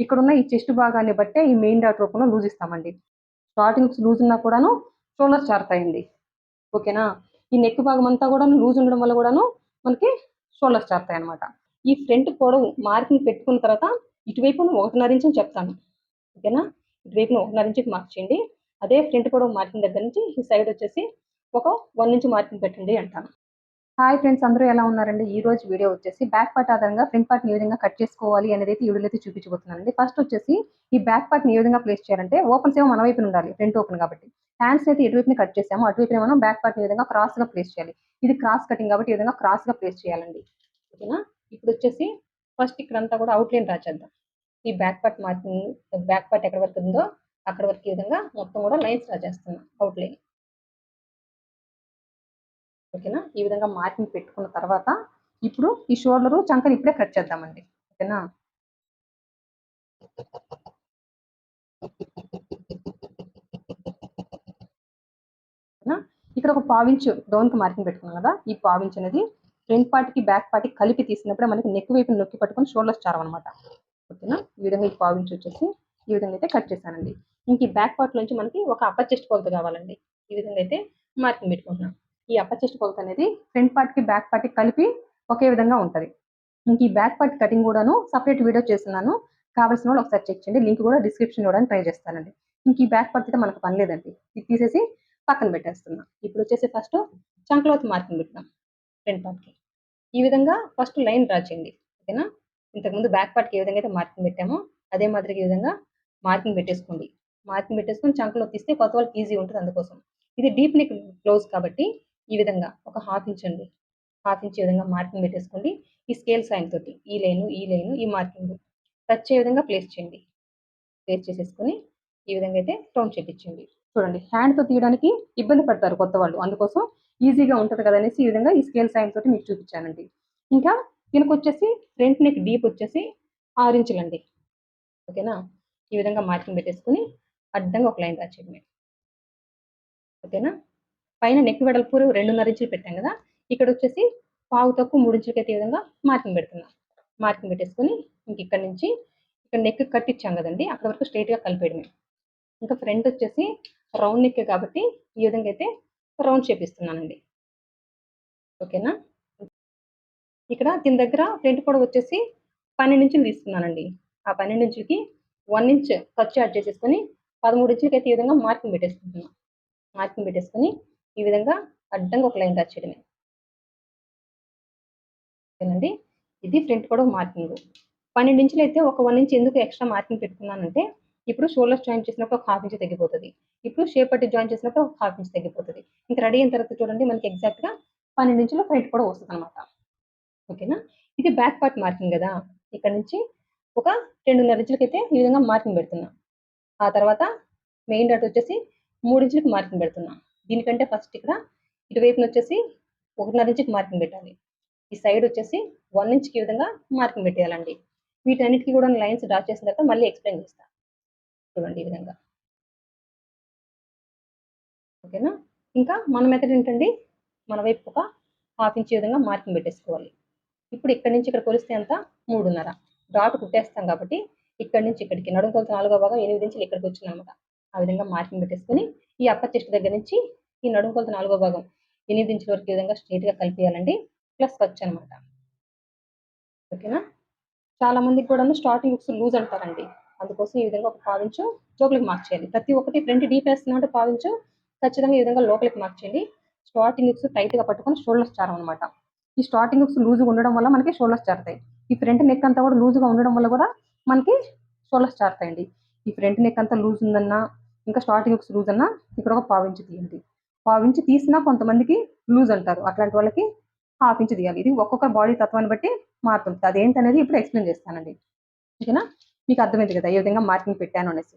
ఇక్కడున్న ఈ చెస్ట్ భాగాన్ని బట్టే ఈ మెయిన్ డాట్ రూపంలో లూజ్ ఇస్తామండి. స్టార్టింగ్ లూజ్ ఉన్నా కూడాను షోల్డర్స్ జారుతాయండి. ఓకేనా? ఈ నెక్ భాగం అంతా కూడాను లూజ్ ఉండడం వల్ల కూడాను మనకి షోల్డర్స్ జారుతాయన్నమాట. ఈ ఫ్రంట్ పొడవు మార్కింగ్ పెట్టుకున్న తర్వాత ఇటువైపున 1.5 ఇంచ్ అని చెప్తాను. ఓకేనా? ఇటువైపున 1.5 ఇంచ్‌కి మార్క్ చేయండి. అదే ఫ్రంట్ పొడవు మార్కింగ్ దగ్గర నుంచి ఈ సైడ్ వచ్చేసి ఒక 1 ఇంచ్ మార్కింగ్ పెట్టండి అంటాను. హాయ్ ఫ్రెండ్స్, అందరూ ఎలా ఉన్నారండి? ఈ రోజు వీడియో వచ్చేసి బ్యాక్ పార్ట్ ఆధారంగా ఫ్రంట్ పార్ట్‌ని ఏ విధంగా కట్ చేసుకోవాలి అనేది ఈ వీడియోలో అయితే చూపించబోతున్నానండి. ఫస్ట్ వచ్చేసి ఈ బ్యాక్ పార్ట్‌ని ఏ విధంగా ప్లేస్ చేయాలంటే ఓపెన్స్ ఏమో మన వైపున ఉండాలి, ఫ్రంట్ ఓపెన్ కాబట్టి. హ్యాండ్స్ అయితే ఇటువైపున కట్ చేసాము, అటువైపున మనం బ్యాక్ పార్ట్‌ని ఈ విధంగా క్రాస్‌గా ప్లేస్ చేయాలి. ఇది క్రాస్ కటింగ్ కాబట్టి ఈ విధంగా క్రాస్‌గా ప్లేస్ చేయాలండి. ఓకేనా? ఇప్పుడు వచ్చేసి ఫస్ట్ ఇక్కడంతా కూడా అవుట్‌లైన్ డ్రా చేద్దాం. ఈ back part marking, back part ఎక్కడ వరకు ఉందో అక్కడ వరకు ఈ విధంగా మొత్తం కూడా లైన్స్ డ్రా చేస్తున్నా అవుట్‌లైన్. ఓకేనా? ఈ విధంగా మార్కింగ్ పెట్టుకున్న తర్వాత ఇప్పుడు ఈ షోల్డరు చంకని ఇప్పుడే కట్ చేద్దామండి. ఓకేనా? ఇక్కడ ఒక పావించు డౌన్కి మార్కింగ్ పెట్టుకున్నాం కదా, ఈ పావించు అనేది ఫ్రంట్ పార్ట్కి బ్యాక్ పార్ట్కి కలిపి తీసినప్పుడే మనకి నెక్ వైపు నొక్కి పట్టుకొని షోల్డర్స్ చారమనమాట. ఓకేనా? ఈ విధంగా ఈ పావించు వచ్చేసి ఈ విధంగా అయితే కట్ చేశానండి. ఇంక ఈ బ్యాక్ పార్ట్ నుంచి మనకి ఒక అప్పర్ చెస్ట్ కొలత కావాలండి. ఈ విధంగా అయితే మార్కింగ్ పెట్టుకుంటున్నాం. ఈ అప్పర్ చెస్ట్ కొలత అనేది ఫ్రంట్ పార్ట్కి బ్యాక్ పార్ట్కి కలిపి ఒకే విధంగా ఉంటుంది. ఇంక ఈ బ్యాక్ పార్ట్ కటింగ్ కూడాను సపరేట్ వీడియో చేస్తున్నాను. కావాల్సిన వాళ్ళు ఒకసారి చెక్ చేయండి. లింక్ కూడా డిస్క్రిప్షన్ ఇవ్వడానికి ట్రై చేస్తానండి. ఇంక ఈ బ్యాక్ పార్ట్ అయితే మనకు పని లేదండి, ఇది తీసేసి పక్కన పెట్టేస్తున్నా. ఇప్పుడు వచ్చేసి ఫస్ట్ చంకలోతు మార్కింగ్ పెట్టినాం ఫ్రంట్ పార్ట్కి. ఈ విధంగా ఫస్ట్ లైన్ డ్రా చేయండి. ఓకేనా? ఇంతకుముందు బ్యాక్ పార్ట్కి ఏ విధంగా అయితే మార్కింగ్ పెట్టామో అదే మాదిరిగా ఈ విధంగా మార్కింగ్ పెట్టేసుకోండి. మార్కింగ్ పెట్టేసుకొని చంకలో తీస్తే కొత్త వాళ్ళకి ఈజీ ఉంటుంది, అందుకోసం. ఇది డీప్ నెక్ బ్లౌజ్ కాబట్టి ఈ విధంగా ఒక హాఫ్ ఇంచ్ అండి, హాఫ్ ఇంచ్ ఈ విధంగా మార్కింగ్ పెట్టేసుకోండి. ఈ స్కేల్ సాయం తోటి ఈ లైను ఈ మార్కింగ్ టచ్ అయ్యే విధంగా ప్లేస్ చేయండి. ప్లేస్ చేసేసుకొని ఈ విధంగా అయితే రౌండ్ చేపించండి. చూడండి, హ్యాండ్తో తీయడానికి ఇబ్బంది పడతారు కొత్త వాళ్ళు, అందుకోసం ఈజీగా ఉంటుంది కదా అనేసి ఈ విధంగా ఈ స్కేల్ సాయం తోటి మీకు చూపించానండి. ఇంకా దీనికి వచ్చేసి ఫ్రంట్ నెక్ డీప్ వచ్చేసి 6 ఇంచులండి. ఓకేనా? ఈ విధంగా మార్కింగ్ పెట్టేసుకుని అడ్డంగా ఒక లైన్ డ్రా చేయండి. ఓకేనా? పైన నెక్ వెడల్పు 2.5 ఇంచులు పెట్టాం కదా, ఇక్కడ వచ్చేసి పావు తక్కువ 3 ఇంచులకి అయితే ఈ విధంగా మార్కింగ్ పెడుతున్నాం. మార్కింగ్ పెట్టేసుకొని ఇంక ఇక్కడ నుంచి ఇక్కడ నెక్ కట్టించాం కదండి, అక్కడ వరకు స్ట్రైట్గా కలిపేయడమే. ఇంకా ఫ్రంట్ వచ్చేసి రౌండ్ నెక్ కాబట్టి ఈ విధంగా అయితే రౌండ్ చేపిస్తున్నానండి. ఓకేనా? ఇక్కడ దీని దగ్గర ఫ్రంట్ పొడవు వచ్చేసి 12 ఇంచులు తీసుకున్నానండి. ఆ 12 ఇంచులకి 1 ఇంచ్ ఖర్చు యాడ్ చేసేసుకొని 13 ఇంచులకి అయితే ఈ విధంగా మార్కింగ్ పెట్టేసుకుంటున్నాం. మార్కింగ్ పెట్టేసుకొని ఈ విధంగా అడ్డంగా ఒక లైన్ డ్రా చేయడమే. ఓకేనండి? ఇది ఫ్రంట్ పొడవు మార్కింగ్. 12 ఇంచులు అయితే ఒక 1 ఇంచ్ ఎందుకు ఎక్స్ట్రా మార్కింగ్ పెట్టుకున్నానంటే ఇప్పుడు షోల్డర్స్ జాయిన్ చేసినప్పుడు ఒక హాఫ్ ఇంచ్ తగ్గిపోతుంది. ఇప్పుడు షేప్ పట్టి జాయిన్ చేసినప్పుడు ఒక హాఫ్ ఇంచ్ తగ్గిపోతుంది. ఇంకా రెడీ అయిన తర్వాత చూడండి మనకి ఎగ్జాక్ట్‌గా 12 ఇంచుల ఫ్రంట్ పొడవు వస్తుందన్నమాట. ఓకేనా? ఇది బ్యాక్ పార్ట్ మార్కింగ్ కదా, ఇక్కడ నుంచి ఒక 2.5 ఇంచులకైతే ఈ విధంగా మార్కింగ్ పెడుతున్నా. ఆ తర్వాత మెయిన్ డాట్ వచ్చేసి 3 ఇంచులకి మార్కింగ్ పెడుతున్నా. దీనికంటే ఫస్ట్ ఇక్కడ ఇటువైపున వచ్చేసి 1.5 ఇంచుకి మార్కింగ్ పెట్టాలి. ఈ సైడ్ వచ్చేసి 1 ఇంచ్‌కి ఈ విధంగా మార్కింగ్ పెట్టేయాలండి. వీటన్నిటికి కూడా లైన్స్ డ్రా చేసిన తర్వాత మళ్ళీ ఎక్స్‌ప్లెయిన్ చేస్తా. చూడండి ఈ విధంగా. ఓకేనా? ఇంకా మన మెథడ్ ఏంటండి, మన వైపు ఒక హాఫ్ ఇంచ్ ఈ విధంగా మార్కింగ్ పెట్టేసుకోవాలి. ఇప్పుడు ఇక్కడి నుంచి ఇక్కడ కొలిస్తే ఎంత, 3.5. డాట్ కుట్టేస్తాం కాబట్టి ఇక్కడి నుంచి ఇక్కడికి నడుము కొలత 4వ భాగం 8 ఇంచులు ఇక్కడికి వచ్చిందనమాట. ఆ విధంగా మార్కింగ్ పెట్టేసుకొని ఈ అప్పర్ చెస్ట్ దగ్గర నుంచి ఈ నడుము కొలత 4వ భాగం 8 ఇంచుల వరకు ఈ విధంగా స్ట్రైట్‌గా కలిపేయాలండి. ప్లస్ ఖర్చు అనమాట. ఓకేనా? చాలా మందికి కూడాను స్టార్టింగ్ హుక్స్ లూజ్ అంటారండి. అందుకోసం ఈ విధంగా ఒక పావించు లోపలికి మార్క్ చేయాలి. ప్రతి ఒక్కటి ఫ్రంట్ డీప్ వేస్తున్నామంటే పావించు ఖచ్చితంగా ఈ విధంగా లోపలికి మార్క్ చేయండి. స్టార్టింగ్ హుక్స్ టైట్‌గా పట్టుకొని షోల్డర్స్ చారమనమాట. ఈ స్టార్టింగ్ హుక్స్ లూజ్‌గా ఉండడం వల్ల మనకి షోల్డర్స్ జారుతాయి. ఈ ఫ్రంట్ నెక్ అంతా కూడా లూజ్‌గా ఉండడం వల్ల కూడా మనకి షోల్డర్స్ జారుతాయండి. ఈ ఫ్రంట్ నెక్ అంతా లూజ్ ఉందన్నా, ఇంకా స్టార్టింగ్ హుక్స్ లూజ్ అన్నా ఇక్కడ ఒక పావించు తీయండి. పావించు తీసినా కొంతమందికి లూజ్ అంటారు, అట్లాంటి వాళ్ళకి హాఫ్ ఇంచ్ తీయాలి. ఇది ఒక్కొక్క బాడీ తత్వాన్ని బట్టి మారుతుంది. అదేంటనేది ఇప్పుడు ఎక్స్‌ప్లెయిన్ చేస్తానండి. ఓకేనా? మీకు అర్థమైంది కదా ఏ విధంగా మార్కింగ్ పెట్టాను అనేసి.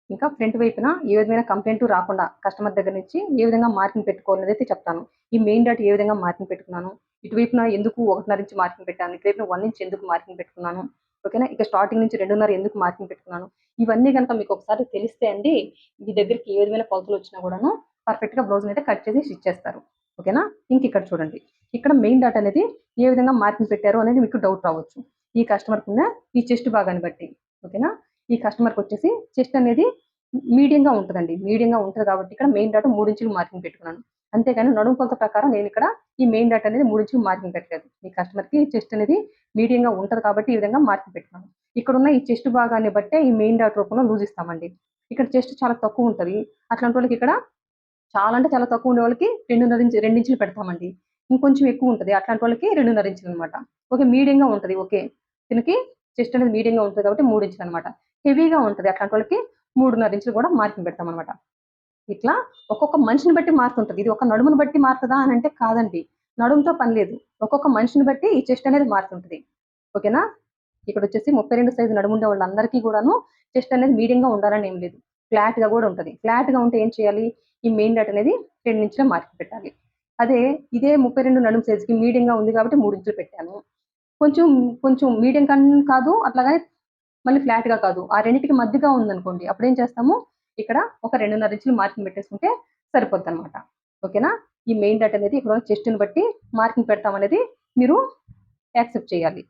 ఇంకా ఫ్రంట్ వైపున ఏ విధమైన కంప్లైంట్ రాకుండా కస్టమర్ దగ్గర నుంచి ఏ విధంగా మార్కింగ్ పెట్టుకోవాలనేది అయితే చెప్తాను. ఈ మెయిన్ డాట్ ఏ విధంగా మార్కింగ్ పెట్టుకున్నాను, ఇటువైపున ఎందుకు 1.5 ఇంచ్ మార్కింగ్ పెట్టాను, ఇటువైపున 1 ఇంచ్ ఎందుకు మార్కింగ్ పెట్టుకున్నాను, ఓకేనా? ఇక స్టార్టింగ్ నుంచి 2.5 ఎందుకు మార్కింగ్ పెట్టుకున్నాను, ఇవన్నీ కనుక మీకు ఒకసారి తెలిస్తే అండి మీ దగ్గరికి ఏ విధమైన కొలతలు వచ్చినా కూడాను పర్ఫెక్ట్‌గా బ్లౌజ్‌ని అయితే కట్ చేసి స్టిచ్ చేస్తారు. ఓకేనా? ఇంక ఇక్కడ చూడండి, ఇక్కడ మెయిన్ డాట్ అనేది ఏ విధంగా మార్కింగ్ పెట్టారు అనేది మీకు డౌట్ రావచ్చు. ఈ కస్టమర్‌కున్న ఈ చెస్ట్ భాగాన్ని బట్టి. ఓకేనా. ఈ కస్టమర్కి వచ్చేసి చెస్ట్ అనేది మీడియంగా ఉంటుందండి. మీడియంగా ఉంటుంది కాబట్టి ఇక్కడ మెయిన్ డాట్ 3 ఇంచులు మార్కింగ్ పెట్టుకున్నాను. అంతేగాని నడుము కొలత ప్రకారం నేను ఇక్కడ ఈ మెయిన్ డాట్ అనేది 3 ఇంచులు మార్కింగ్ పెట్టలేదు. ఈ కస్టమర్కి చెస్ట్ అనేది మీడియంగా ఉంటుంది కాబట్టి ఈ విధంగా మార్కింగ్ పెట్టుకున్నాను. ఇక్కడ ఉన్న ఈ చెస్ట్ భాగాన్ని బట్టే ఈ మెయిన్ డాట్ రూపంలో లూజ్ ఇస్తామండి. ఇక్కడ చెస్ట్ చాలా తక్కువ ఉంటుంది. అట్లాంటి వాళ్ళకి ఇక్కడ చాలా అంటే చాలా తక్కువ ఉండే వాళ్ళకి 2 ఇంచులు పెడతామండి. ఇంకొంచెం ఎక్కువ ఉంటుంది. అట్లాంటి వాళ్ళకి 2.5 ఇంచులు అనమాట. ఓకే, మీడియంగా ఉంటుంది. ఓకే, దీనికి చెస్ట్ అనేది మీడియంగా ఉంటుంది కాబట్టి 3 ఇంచులు అనమాట. హెవీగా ఉంటుంది అట్లాంటి వాళ్ళకి 3.5 ఇంచులు కూడా మార్కింగ్ పెడతాం అనమాట. ఇట్లా ఒక్కొక్క మనిషిని బట్టి మారుతుంటది. ఇది ఒక నడుమును బట్టి మారుతుందా అని అంటే కాదండి. నడుముతో పని లేదు. ఒక్కొక్క మనిషిని బట్టి ఈ చెస్ట్ అనేది మారుతుంటది. ఓకేనా. ఇక్కడ వచ్చేసి 32 సైజు నడుము ఉండే వాళ్ళందరికీ కూడాను చెస్ట్ అనేది మీడియంగా ఉండాలని ఏం లేదు. ఫ్లాట్ గా కూడా ఉంటుంది. ఫ్లాట్ గా ఉంటే ఏం చేయాలి, ఈ మెయిన్ డాట్ అనేది 2 ఇంచుల మార్కింగ్ పెట్టాలి. అదే ఇదే 32 నడుము సైజుకి మీడియంగా ఉంది కాబట్టి 3 ఇంచులు పెట్టాను. కొంచెం కొంచెం మీడియం కాదు, అట్లాగని మళ్ళీ ఫ్లాట్ గా కాదు, ఆ రెండింటికి మధ్యగా ఉందనుకోండి, అప్పుడు ఏం చేస్తాము, ఇక్కడ ఒక 2.5 ఇంచులు మార్కింగ్ పెట్టేసుకుంటే సరిపోద్ది అనమాట. ఓకేనా. ఈ మెయిన్ డాట్ అనేది ఇక్కడ చెస్ట్ని బట్టి మార్కింగ్ పెడతాం అనేది మీరు యాక్సెప్ట్ చేయాలి.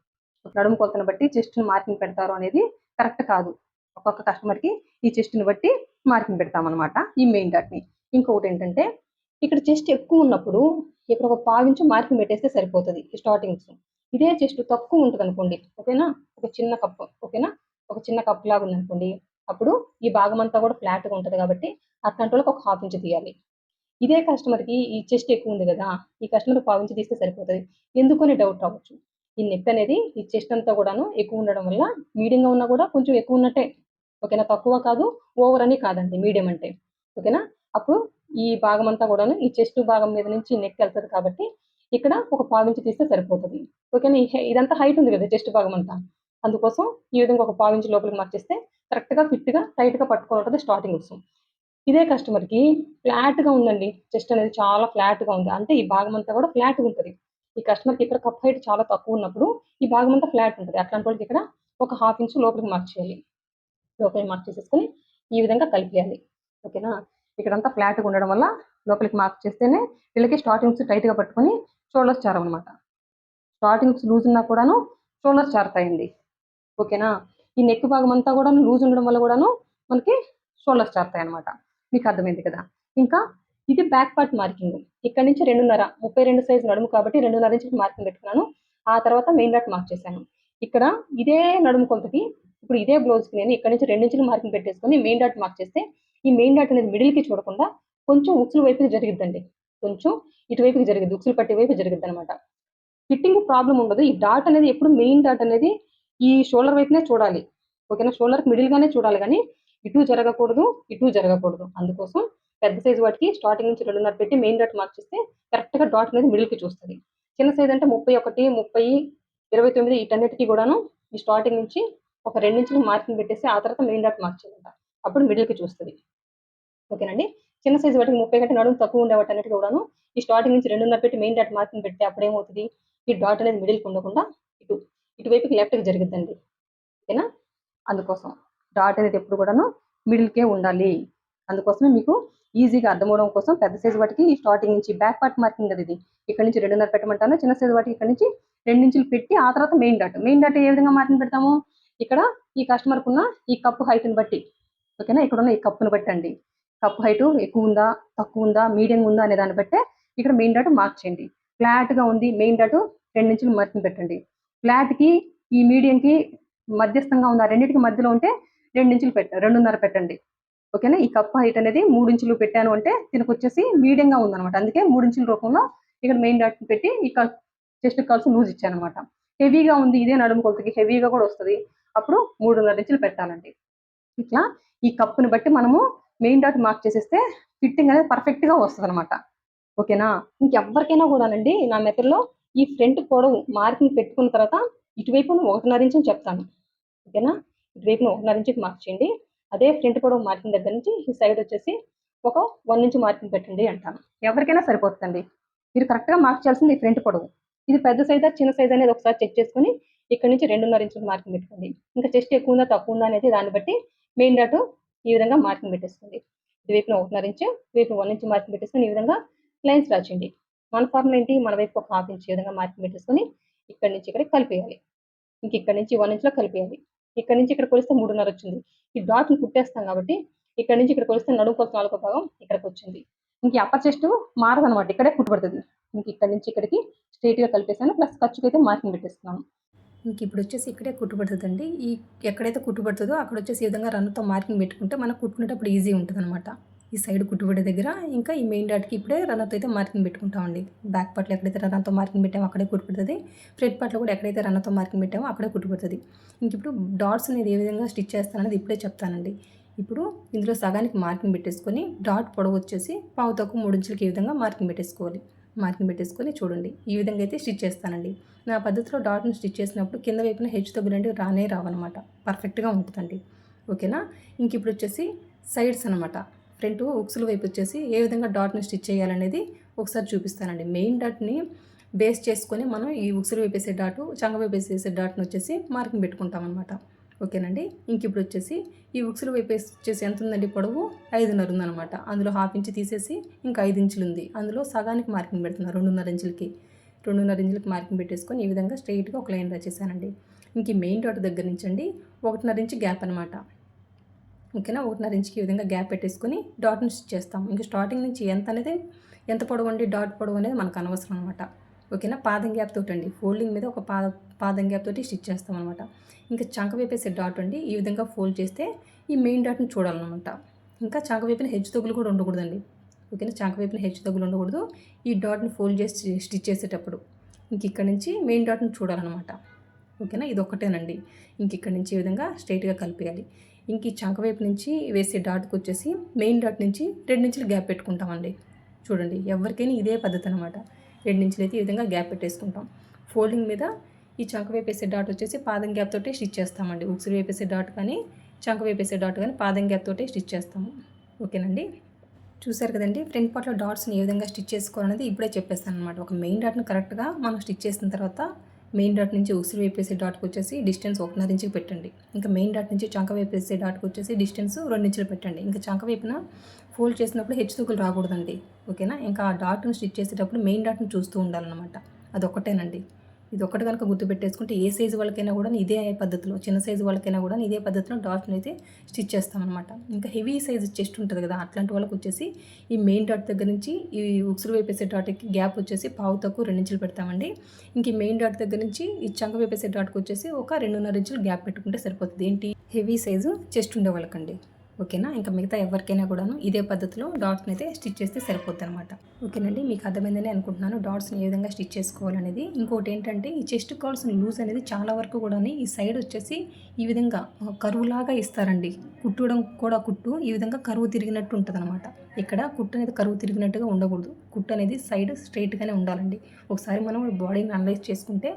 నడుము కొలతను బట్టి చెస్ట్ని మార్కింగ్ పెడతారు అనేది కరెక్ట్ కాదు. ఒక్కొక్క కస్టమర్కి ఈ చెస్ట్ని బట్టి మార్కింగ్ పెడతాం అనమాట ఈ మెయిన్ డాట్ని. ఇంకొకటి ఏంటంటే, ఇక్కడ చెస్ట్ ఎక్కువ ఉన్నప్పుడు ఇక్కడ ఒక 1/4 ఇంచు మార్కింగ్ పెట్టేస్తే సరిపోతుంది స్టార్టింగ్స్. ఇదే చెస్ట్ తక్కువ ఉంటుంది అనుకోండి, ఓకేనా, ఒక చిన్న కప్పు, ఓకేనా, ఒక చిన్న కప్పు లాగా ఉంది అనుకోండి, అప్పుడు ఈ భాగం అంతా కూడా ఫ్లాట్గా ఉంటుంది కాబట్టి అట్లాంటి వాళ్ళకి ఒక 1/2 ఇంచు తీయాలి. ఇదే కస్టమర్కి ఈ చెస్ట్ ఎక్కువ ఉంది కదా, ఈ కస్టమర్ 1/4 ఇంచు తీస్తే సరిపోతుంది. ఎందుకని డౌట్ రావచ్చు. ఈ నెక్ అనేది ఈ చెస్ట్ అంతా కూడాను ఎక్కువ ఉండడం వల్ల మీడియంగా ఉన్నా కూడా కొంచెం ఎక్కువ ఉన్నట్టే, ఓకేనా, తక్కువ కాదు, ఓవర్ అని కాదండి, మీడియం అంటే, ఓకేనా. అప్పుడు ఈ భాగం అంతా కూడాను ఈ చెస్ట్ భాగం మీద నుంచి నెక్ వెళ్తుంది కాబట్టి ఇక్కడ ఒక 1/4 ఇంచు తీస్తే సరిపోతుంది. ఓకేనా. ఇదంతా హైట్ ఉంది కదా చెస్ట్ భాగం అంతా, అందుకోసం ఈ విధంగా ఒక 1/4 ఇంచు లోపలికి మార్చేస్తే కరెక్ట్గా ఫిట్గా టైట్గా పట్టుకొని ఉంటుంది స్టార్టింగ్ వస్తుంది. ఇదే కస్టమర్కి ఫ్లాట్గా ఉందండి, చెస్ట్ అనేది చాలా ఫ్లాట్గా ఉంది, అంటే ఈ భాగం అంతా కూడా ఫ్లాట్గా ఉంటుంది. ఈ కస్టమర్కి ఇక్కడ కప్ హైట్ చాలా తక్కువ ఉన్నప్పుడు ఈ భాగం అంతా ఫ్లాట్ ఉంటుంది. అట్లాంటి వాళ్ళకి ఇక్కడ ఒక 1/2 ఇంచు లోపలికి మార్క్ చేయాలి. లోపలికి మార్క్ చేసేసుకొని ఈ విధంగా కలిపేయాలి. ఓకేనా. ఇక్కడంతా ఫ్లాట్గా ఉండడం వల్ల లోపలికి మార్క్ చేస్తేనే వీళ్ళకి స్టార్టింగ్స్ టైట్గా పట్టుకొని షోల్డర్స్ చారమన్నమాట. స్టార్టింగ్స్ లూజ్ ఉన్నా కూడాను షోల్డర్స్ చారుతాయండి. ఓకేనా. ఈ నెక్ భాగం అంతా కూడా లూజ్ ఉండడం వల్ల కూడాను మనకి షోల్డర్స్ చారుతాయి అనమాట. మీకు అర్థమైంది కదా. ఇంకా ఇది బ్యాక్ పార్ట్ మార్కింగ్. ఇక్కడ నుంచి 2.5, 32 సైజు నడుము కాబట్టి 2.5 ఇంచుకి మార్కింగ్ పెట్టుకున్నాను. ఆ తర్వాత మెయిన్ డాట్ మార్క్ చేశాను. ఇక్కడ ఇదే నడుము కొలతకి ఇప్పుడు ఇదే బ్లౌజ్కి నేను ఇక్కడ నుంచి 2 ఇంచులు మార్కింగ్ పెట్టేసుకొని మెయిన్ డాట్ మార్క్ చేస్తే ఈ మెయిన్ డాట్ అనేది మిడిల్కి చూడకుండా కొంచెం ఉక్సుల వైపుకి జరిగిద్దండి. కొంచెం ఇటువైపుకి జరిగిద్ది, ఉక్సులు పట్టే వైపు జరిగిద్ది అనమాట. ఫిట్టింగ్ ప్రాబ్లం ఉండదు. ఈ డాట్ అనేది ఎప్పుడు మెయిన్ డాట్ అనేది ఈ షోల్డర్ వైపునే చూడాలి. ఓకేనా. షోల్డర్కి మిడిల్గానే చూడాలి కానీ ఇటు జరగకూడదు, ఇటు జరగకూడదు. అందుకోసం పెద్ద సైజు వాటికి స్టార్టింగ్ నుంచి 2.5 పెట్టి మెయిన్ డాట్ మార్క్ చేస్తే కరెక్ట్గా డాట్ అనేది మిడిల్కి చూస్తుంది. చిన్న సైజ్ అంటే 31, 30, 29 వీటన్నిటికీ కూడాను ఈ స్టార్టింగ్ నుంచి ఒక 2 ఇంచులు మార్కింగ్ పెట్టేసి ఆ తర్వాత మెయిన్ డాట్ మార్క్ చేయాలంట, అప్పుడు మిడిల్కి చూస్తుంది. ఓకేనండి. చిన్న సైజు వాటికి 30 కంటే నడుము తక్కువ ఉండే వాటి అన్నిటికీ కూడాను ఈ స్టార్టింగ్ నుంచి 2.5 పెట్టి మెయిన్ డాట్ మార్కింగ్ పెడితే అప్పుడు ఏమవుతుంది, ఈ డాట్ అనేది మిడిల్కి ఉండకుండా ఇటువైపుకి లెఫ్ట్కి జరిగిద్దండి. ఓకేనా. అందుకోసం డాట్ అనేది ఎప్పుడు కూడాను మిడిల్కే ఉండాలి. అందుకోసమే మీకు ఈజీగా అర్థమవడం కోసం పెద్ద సైజు వాటికి ఈ స్టార్టింగ్ నుంచి బ్యాక్ పార్ట్ మార్కింగ్ అది ఇది ఇక్కడ నుంచి 2.5 పెట్టమంటాను. చిన్న సైజు వాటికి ఇక్కడ నుంచి 2 ఇంచులు పెట్టి ఆ తర్వాత మెయిన్ డాట్ ఏ విధంగా మార్కింగ్ పెడతాము, ఇక్కడ ఈ కస్టమర్కి ఉన్న ఈ కప్పు హైట్ని బట్టి, ఓకేనా, ఇక్కడ ఉన్న ఈ కప్పును బట్టండి. కప్పు హైట్ ఎక్కువ ఉందా, తక్కువ ఉందా, మీడియం ఉందా అనే దాన్ని బట్టే ఇక్కడ మెయిన్ డాట్ మార్క్ చేయండి. ఫ్లాట్గా ఉంది, మెయిన్ డాట్ 2 ఇంచులు మార్కింగ్ పెట్టండి. ఫ్లాట్కి ఈ మీడియంకి మధ్యస్థంగా ఉన్న రెండింటికి మధ్యలో ఉంటే 2 ఇంచులు 2.5 పెట్టండి. ఓకేనా. ఈ కప్పు హైట్ అనేది 3 ఇంచులు పెట్టాను అంటే దీనికి వచ్చేసి మీడియంగా ఉందన్నమాట. అందుకే 3 ఇంచుల రూపంలో ఇక్కడ మెయిన్ డాట్ పెట్టి ఈ చెస్ట్ కల్స్ లూజ్ ఇచ్చాను అనమాట. హెవీగా ఉంది, ఇదే నడుము కొలతకి హెవీగా కూడా వస్తుంది, అప్పుడు 3.5 ఇంచులు పెట్టాలండి. ఇట్లా ఈ కప్పుని బట్టి మనము మెయిన్ డాట్ మార్క్ చేసేస్తే ఫిట్టింగ్ అనేది పర్ఫెక్ట్గా వస్తుంది అనమాట. ఓకేనా. ఇంకెవ్వరికైనా కూడానండి నా మెథడ్లో ఈ ఫ్రంట్ పొడవు మార్కింగ్ పెట్టుకున్న తర్వాత ఇటువైపు 1.5 ఇంచు చెప్తాను. ఓకేనా. ఇటువైపున 1.5 ఇంచుకి మార్క్ చేయండి. అదే ఫ్రంట్ పొడవు మార్కింగ్ దగ్గర నుంచి ఈ సైడ్ వచ్చేసి ఒక 1 ఇంచు మార్కింగ్ పెట్టండి అంటాను. ఎవరికైనా సరిపోతుందండి. మీరు కరెక్ట్గా మార్క్ చేయాల్సింది ఈ ఫ్రంట్ పొడవు. ఇది పెద్ద సైజా చిన్న సైజ్ అనేది ఒకసారి చెక్ చేసుకుని ఇక్కడ నుంచి 2.5 ఇంచులు మార్కింగ్ పెట్టుకోండి. ఇంకా చెస్ట్ ఎక్కువ ఉందా తక్కువ ఉందా అనేది దాన్ని బట్టి మెయిన్ డాట్ ఈ విధంగా మార్కింగ్ పెట్టేసుకోండి. ఇటువైపున 1.5 ఇంచు, ఇటువైపు 1 ఇంచు మార్కింగ్ పెట్టేసుకొని ఈ విధంగా లైన్స్ రాచండి. మన ఫార్ములా ఏంటి, మన వైపు ఒక 1/2 ఇంచ్ ఈ విధంగా మార్కింగ్ పెట్టేసుకొని ఇక్కడ నుంచి ఇక్కడికి కలిపేయాలి. ఇంక ఇక్కడ నుంచి 1 ఇంచులో కలిపేయాలి. ఇక్కడ నుంచి ఇక్కడ కొలిస్తే 3.5 వచ్చింది. ఈ డాట్ని కుట్టేస్తాం కాబట్టి ఇక్కడ నుంచి ఇక్కడ కొలిస్తే నడుము కొలత 4 భాగం ఇక్కడికి వచ్చింది. ఇంక అప్పర్ చెస్ట్ మారదనమాట, ఇక్కడే కుట్టుపడుతుంది. ఇంక ఇక్కడ నుంచి ఇక్కడికి స్ట్రైట్గా కలిపేసాను, ప్లస్ ఖర్చుకైతే మార్కింగ్ పెట్టేస్తున్నాను. ఇంక ఇప్పుడు వచ్చేసి ఇక్కడే కుట్టుపడుతుందండి. ఈ ఎక్కడైతే కుట్టుపడుతుందో అక్కడ వచ్చేసి ఈ విధంగా రన్తో మార్కింగ్ పెట్టుకుంటే మనకు కుట్టుకునేటప్పుడు ఈజీ ఉంటుంది అనమాట. ఈ సైడ్ కుట్టుబడే దగ్గర ఇంకా ఈ మెయిన్ డాట్కి ఇప్పుడే రన్నర్తో అయితే మార్కింగ్ పెట్టుకుంటామండి. బ్యాక్ పార్ట్లో ఎక్కడైతే రన్నర్తో మార్కింగ్ పెట్టామో అక్కడే కుట్టుపడుతుంది. ఫ్రంట్ పార్ట్లో కూడా ఎక్కడైతే రన్నర్తో మార్కింగ్ పెట్టామో అక్కడే కుట్టుపడుతుంది. ఇంక ఇప్పుడు డాట్స్ అనేది ఏ విధంగా స్టిచ్ చేస్తాననేది ఇప్పుడే చెప్తానండి. ఇప్పుడు ఇందులో సగానికి మార్కింగ్ పెట్టేసుకొని డాట్ పొడవు వచ్చేసి పావు తక్కువ 3 ఇంచులకి ఈ విధంగా మార్కింగ్ పెట్టేసుకోవాలి. మార్కింగ్ పెట్టేసుకొని చూడండి ఈ విధంగా అయితే స్టిచ్ చేస్తానండి. నా పద్ధతిలో డాట్ని స్టిచ్ చేసినప్పుడు కింద వైపున హెచ్చు తగ్గులంటే రావన్నమాట, పర్ఫెక్ట్గా ఉంటుందండి. ఓకేనా. ఇంక ఇప్పుడు వచ్చేసి సైడ్స్ అనమాట, ఫ్రంట్ ఉక్సుల వైపు వచ్చేసి ఏ విధంగా డాట్ని స్టిచ్ చేయాలనేది ఒకసారి చూపిస్తానండి. మెయిన్ డాట్ని బేస్ చేసుకొని మనం ఈ ఉక్సుల వైపు వేసే డాటు, చంగ వైపు వేసే డాట్ని వచ్చేసి మార్కింగ్ పెట్టుకుంటాం అనమాట. ఓకేనండి. ఇంక ఇప్పుడు వచ్చేసి ఈ ఉక్సుల వైపు వచ్చేసి ఎంత ఉందండి పొడవు 5.5 ఉందనమాట. అందులో 1/2 ఇంచు తీసేసి ఇంకా 5 ఇంచులు ఉంది, అందులో సగానికి మార్కింగ్ పెడుతున్నారు 2.5 ఇంచులకి. 2.5 ఇంచులకి మార్కింగ్ పెట్టేసుకొని ఈ విధంగా స్ట్రైట్గా ఒక లైన్ డ్రా చేశానండి. ఇంక ఈ మెయిన్ డాట్ దగ్గర నుంచి అండి 1.5 ఇంచు గ్యాప్ అనమాట. ఓకేనా. 1.5 ఇంచుకి ఈ విధంగా గ్యాప్ పెట్టేసుకొని డాట్ని స్టిచ్ చేస్తాం. ఇంకా స్టార్టింగ్ నుంచి ఎంత పొడవు అండి డాట్ పొడవు అనేది మనకు అనవసరం అనమాట. ఓకేనా. పాదం గ్యాప్ తోటి అండి, ఫోల్డింగ్ మీద ఒక పాదం గ్యాప్ తోటి స్టిచ్ చేస్తాం అనమాట. ఇంకా చంక వేపేసే డాట్ అండి ఈ విధంగా ఫోల్డ్ చేస్తే ఈ మెయిన్ డాట్ని చూడాలన్నమాట. ఇంకా చంక వైపున హెచ్చు తగ్గులు కూడా ఉండకూడదండి. ఓకేనా. చంక వైపున హెచ్చు తగ్గులు ఉండకూడదు ఈ డాట్ని ఫోల్డ్ చేసి స్టిచ్ చేసేటప్పుడు. ఇంక ఇక్కడ నుంచి మెయిన్ డాట్ని చూడాలన్నమాట. ఓకేనా. ఇది ఒక్కటేనండి. ఇంక ఇక్కడ నుంచి ఈ విధంగా స్ట్రైట్గా కలిపేయాలి. ఇంక ఈ చంక వైపు నుంచి వేసే డాట్కి వచ్చేసి మెయిన్ డాట్ నుంచి 2 ఇంచులు గ్యాప్ పెట్టుకుంటామండి. చూడండి ఎవరికైనా ఇదే పద్ధతి అనమాట. 2 ఇంచులు అయితే ఈ విధంగా గ్యాప్ పెట్టేసుకుంటాం. ఫోల్డింగ్ మీద ఈ చంక వైపు వేసే డాట్ వచ్చేసి పాదం గ్యాప్ తోటి స్టిచ్ చేస్తామండి. ఉక్సులు వైపు వేసే డాట్ కానీ చంక వైపు వేసే డాట్ కానీ పాదం గ్యాప్ తోటి స్టిచ్ చేస్తాము. ఓకేనండి. చూసారు కదండి ఫ్రంట్ పార్ట్లో డాట్స్ని ఏ విధంగా స్టిచ్ చేసుకోవాలనేది ఇప్పుడే చెప్పేస్తాను అనమాట. ఒక మెయిన్ డాట్ని కరెక్ట్గా మనం స్టిచ్ చేసిన తర్వాత మెయిన్ డాట్ నుంచి ఉక్సులు వైపు వేసే డాట్కి వచ్చేసి డిస్టెన్స్ 1.5 ఇంచుకి పెట్టండి. ఇంకా మెయిన్ డాట్ నుంచి చంక వైపు వేసే డాట్కి వచ్చేసి డిస్టెన్స్ 2 ఇంచులు పెట్టండి. ఇంకా చంక వైపున ఫోల్డ్ చేసినప్పుడు హెచ్చు తగ్గులు రాకూడదండి. ఓకేనా. ఇంకా ఆ డాట్ని స్టిచ్ చేసేటప్పుడు మెయిన్ డాట్ని చూస్తూ ఉండాలన్నమాట. అదొక్కటేనండి. ఇది ఒకటి కనుక గుర్తుపెట్టేసుకుంటే ఏ సైజు వాళ్ళకైనా కూడా ఇదే పద్ధతిలో, చిన్న సైజు వాళ్ళకైనా కూడా ఇదే పద్ధతిలో డాట్ని అయితే స్టిచ్ చేస్తామన్నమాట. ఇంకా హెవీ సైజు చెస్ట్ ఉంటుంది కదా, అట్లాంటి వాళ్ళకి వచ్చేసి ఈ మెయిన్ డాట్ దగ్గర నుంచి ఈ ఉక్సులు వేపేసే డాట్కి గ్యాప్ వచ్చేసి పావు తక్కువ 2 ఇంచులు పెడతామండి. ఇంక ఈ మెయిన్ డాట్ దగ్గర నుంచి ఈ చంక వేపేసే డాట్కి వచ్చేసి ఒక 2.5 ఇంచులు గ్యాప్ పెట్టుకుంటే సరిపోతుంది. ఏంటి హెవీ సైజు చెస్ట్ ఉండే వాళ్ళకండి. ఓకేనా. ఇంకా మిగతా ఎవరికైనా కూడాను ఇదే పద్ధతిలో డాట్స్ని అయితే స్టిచ్ చేస్తే సరిపోతుంది అనమాట. ఓకేనండి. మీకు అర్థమైందని అనుకుంటున్నాను డాట్స్ని ఏ విధంగా స్టిచ్ చేసుకోవాలనేది. ఇంకోటి ఏంటంటే ఈ చెస్ట్ కావాల్సిన లూజ్ అనేది చాలా వరకు కూడా ఈ సైడ్ వచ్చేసి ఈ విధంగా కరువులాగా ఇస్తారండి. కుట్టడం కూడా కుట్టు ఈ విధంగా కరువు తిరిగినట్టు ఉంటుంది అనమాట. ఇక్కడ కుట్టు అనేది కరువు తిరిగినట్టుగా ఉండకూడదు. కుట్టు అనేది సైడ్ స్ట్రైట్గానే ఉండాలండి. ఒకసారి మనం బాడీని అనలైజ్ చేసుకుంటే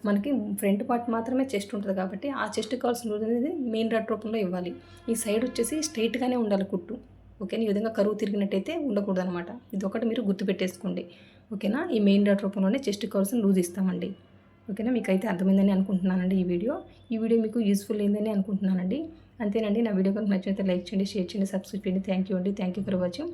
మనకి ఫ్రంట్ పార్ట్ మాత్రమే చెస్ట్ ఉంటుంది కాబట్టి ఆ చెస్ట్ కావాల్సిన లూజ్ అనేది మెయిన్ డాట్ రూపంలో ఇవ్వాలి. ఈ సైడ్ వచ్చేసి స్ట్రైట్గానే ఉండాలి కుట్టు. ఓకేనా. ఈ విధంగా కరువు తిరిగినట్టయితే ఉండకూడదు అనమాట. ఇది ఒకటి మీరు గుర్తుపెట్టేసుకోండి. ఓకేనా. ఈ మెయిన్ డాట్ రూపంలోనే చెస్ట్ కావాల్సిన లూజ్ ఇస్తామండి. ఓకేనా. మీకు అయితే అర్థమైందని అనుకుంటున్నానండి. ఈ వీడియో మీకు యూస్ఫుల్ అయిందని అనుకుంటున్నానండి. అంతేనండి. నా వీడియో కనుక నచ్చినైతే లైక్ చేయండి, షేర్ చేయండి, సబ్స్క్రైబ్ చేయండి. థ్యాంక్ యూ అండి. Thank you for watching.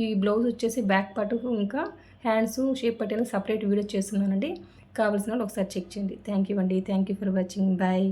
ఈ బ్లౌజ్ వచ్చేసి బ్యాక్ పార్ట్ ఇంకా హ్యాండ్స్ షేప్ పట్టిన సపరేట్ వీడియో చేస్తున్నానండి. కావాల్సిన వాళ్ళు ఒకసారి చెక్ చేయండి. థ్యాంక్ యూ అండి. Thank you for watching. Bye.